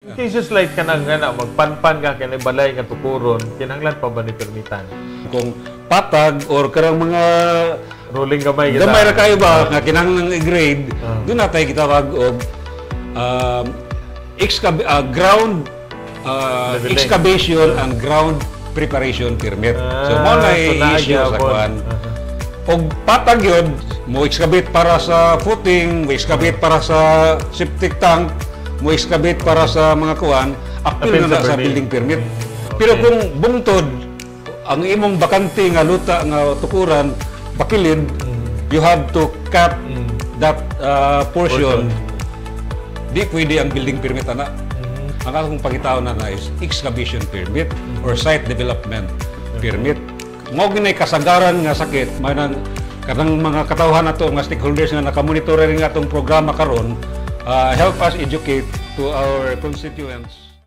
In cases like kanang nga magpanpan ka kay balay nga tukuron, kinahanglan pa ba ni permitan? Kung patag or karang mga Rolling gamay kita. gamay ra kayo ba nga kinahanglan i-grade, doon natay kita wag og ground Leveling. excavation and ground preparation permit. So mo na issue sa kwan. Og patag yun, mo excavate para sa footing, mo excavate para sa septic tank, mo excavate para sa mga kuan, apil Apil na sa sa permit. building permit. Pero kung bungtod, ang imong bakante nga luta nga tukuran, bakilid, you have to cut that portion. Di pwede ang building permit ana. Ang akong pangitaon na is excavation permit or site development permit. Mao ginay kasagaran nga sakit manang kanang mga katawhan nato nga stakeholders nga nakamonitor rin nga atong programa karon, help us educate to our constituents.